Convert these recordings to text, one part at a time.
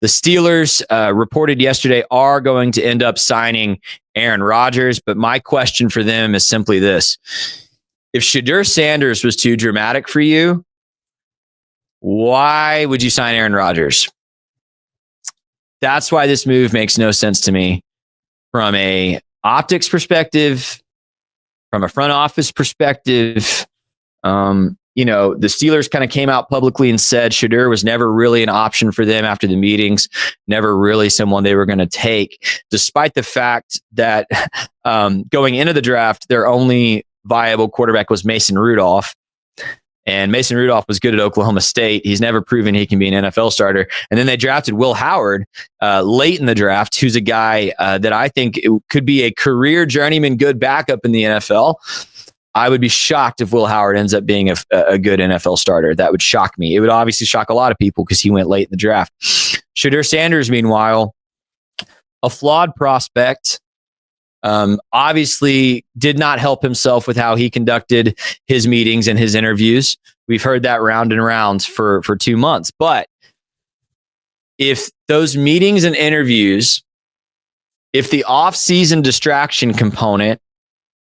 The Steelers reported yesterday are going to end up signing Aaron Rodgers, but my question for them is simply this. If Shedeur Sanders was too dramatic for you, why would you sign Aaron Rodgers? That's why this move makes no sense to me from a optics perspective, from a front office perspective. The Steelers kind of came out publicly and said Shedeur was never really an option for them after the meetings, never really someone they were going to take, despite the fact that going into the draft, their only viable quarterback was Mason Rudolph. And Mason Rudolph was good at Oklahoma State. He's never proven he can be an NFL starter. And then they drafted Will Howard late in the draft, who's a guy that I think could be a career journeyman, good backup in the NFL. I would be shocked if Will Howard ends up being a good NFL starter. That would shock me. It would obviously shock a lot of people because he went late in the draft. Shedeur Sanders, meanwhile, a flawed prospect, obviously did not help himself with how he conducted his meetings and his interviews. We've heard that round and rounds for 2 months. But if those meetings and interviews, if the off-season distraction component,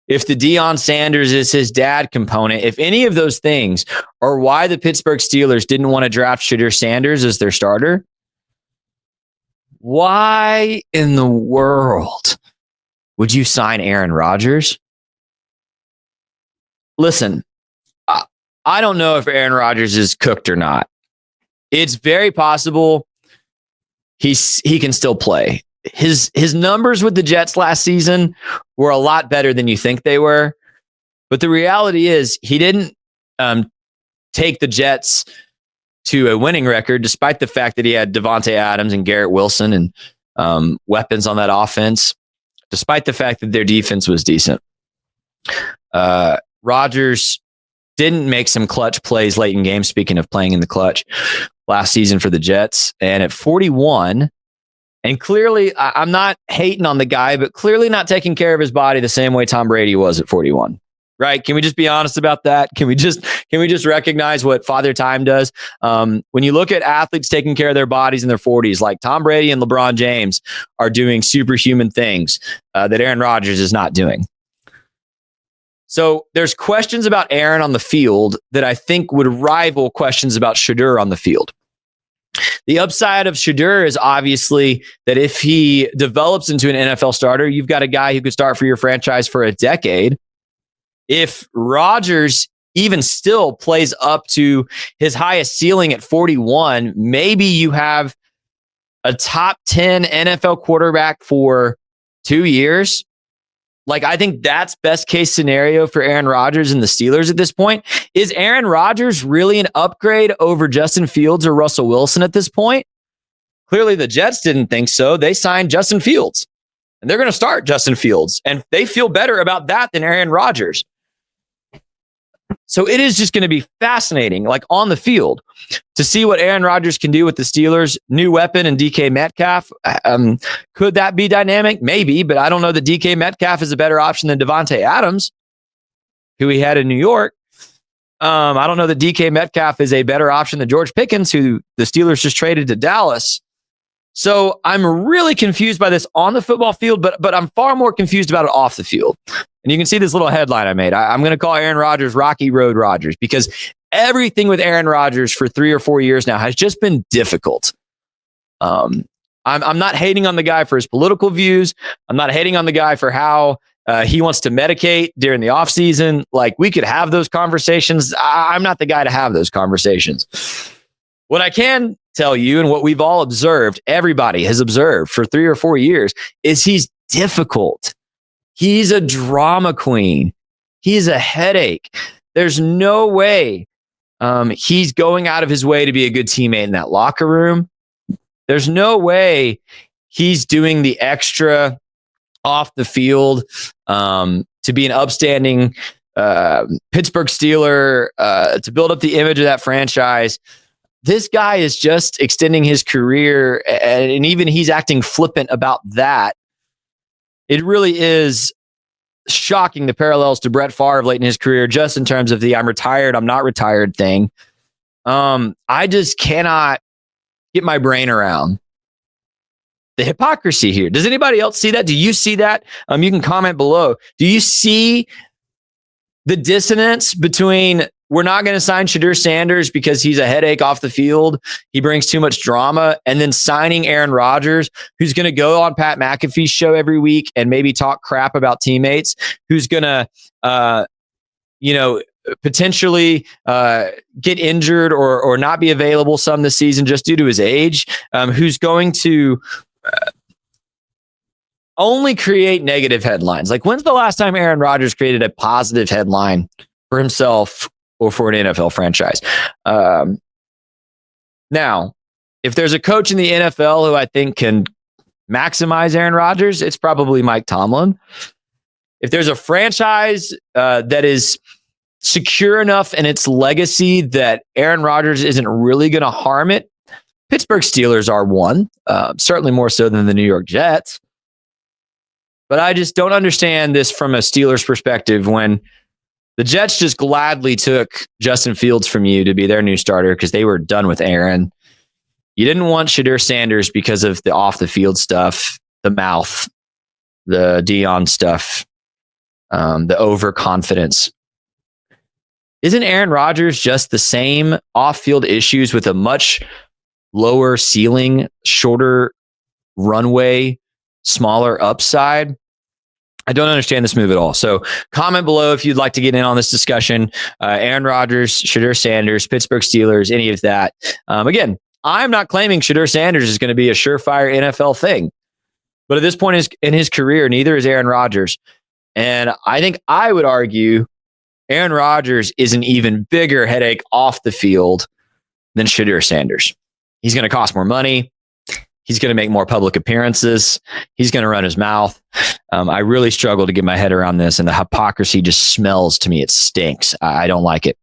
if the Deion Sanders is his dad component, if any of those things are why the Pittsburgh Steelers didn't want to draft Shedeur Sanders as their starter, why in the world would you sign Aaron Rodgers? Listen, I don't know if Aaron Rodgers is cooked or not. It's very possible he can still play. His numbers with the Jets last season were a lot better than you think they were. But the reality is he didn't take the Jets to a winning record, despite the fact that he had Devontae Adams and Garrett Wilson and weapons on that offense, despite the fact that their defense was decent. Rodgers didn't make some clutch plays late in games, speaking of playing in the clutch, last season for the Jets. And at 41, and clearly, I'm not hating on the guy, but clearly not taking care of his body the same way Tom Brady was at 41. Right? Can we just be honest about that? Can we just recognize what Father Time does? When you look at athletes taking care of their bodies in their 40s, like Tom Brady and LeBron James are doing superhuman things that Aaron Rodgers is not doing. So there's questions about Aaron on the field that I think would rival questions about Shedeur on the field. The upside of Shedeur is obviously that if he develops into an NFL starter, you've got a guy who could start for your franchise for a decade. If Rodgers even still plays up to his highest ceiling at 41, maybe you have a top 10 NFL quarterback for 2 years. Like, I think that's best case scenario for Aaron Rodgers and the Steelers at this point. Is Aaron Rodgers really an upgrade over Justin Fields or Russell Wilson at this point? Clearly, the Jets didn't think so. They signed Justin Fields, and they're going to start Justin Fields, and they feel better about that than Aaron Rodgers. So it is just going to be fascinating, like on the field, to see what Aaron Rodgers can do with the Steelers' new weapon and DK Metcalf. Could that be dynamic? Maybe, but I don't know that DK Metcalf is a better option than Devontae Adams, who he had in New York. I don't know that DK Metcalf is a better option than George Pickens, who the Steelers just traded to Dallas. So I'm really confused by this on the football field, but I'm far more confused about it off the field. And you can see this little headline I made. I'm going to call Aaron Rodgers Rocky Road Rodgers, because everything with Aaron Rodgers for 3 or 4 years now has just been difficult. I'm not hating on the guy for his political views. I'm not hating on the guy for how he wants to medicate during the offseason. Like, we could have those conversations. I'm not the guy to have those conversations. What I can tell you, and what we've all observed, everybody has observed for 3 or 4 years, is he's difficult. He's a drama queen. He's a headache. There's no way he's going out of his way to be a good teammate in that locker room. There's no way he's doing the extra off the field to be an upstanding Pittsburgh Steeler, to build up the image of that franchise. This guy is just extending his career, and even he's acting flippant about that. It really is shocking, the parallels to Brett Favre late in his career, just in terms of the I'm retired, I'm not retired thing. I just cannot get my brain around the hypocrisy here. Does anybody else see that? Do you see that? You can comment below. Do you see the dissonance between we're not going to sign Shedeur Sanders because he's a headache off the field, he brings too much drama, and then signing Aaron Rodgers, who's going to go on Pat McAfee's show every week and maybe talk crap about teammates, who's going to, potentially get injured or not be available some this season just due to his age, who's going to only create negative headlines. Like, when's the last time Aaron Rodgers created a positive headline for himself or for an NFL franchise? Now, if there's a coach in the NFL who I think can maximize Aaron Rodgers, it's probably Mike Tomlin. If there's a franchise that is secure enough in its legacy that Aaron Rodgers isn't really going to harm it, Pittsburgh Steelers are one, certainly more so than the New York Jets. But I just don't understand this from a Steelers perspective when the Jets just gladly took Justin Fields from you to be their new starter because they were done with Aaron. You didn't want Shedeur Sanders because of the off-the-field stuff, the mouth, the Dion stuff, the overconfidence. Isn't Aaron Rodgers just the same off-field issues with a much lower ceiling, shorter runway, smaller upside? I don't understand this move at all. So comment below if you'd like to get in on this discussion. Aaron Rodgers, Shedeur Sanders, Pittsburgh Steelers, any of that. Again, I'm not claiming Shedeur Sanders is going to be a surefire NFL thing. But at this point in his career, neither is Aaron Rodgers. And I think I would argue Aaron Rodgers is an even bigger headache off the field than Shedeur Sanders. He's going to cost more money. He's going to make more public appearances. He's going to run his mouth. I really struggle to get my head around this, and the hypocrisy just smells to me. It stinks. I don't like it.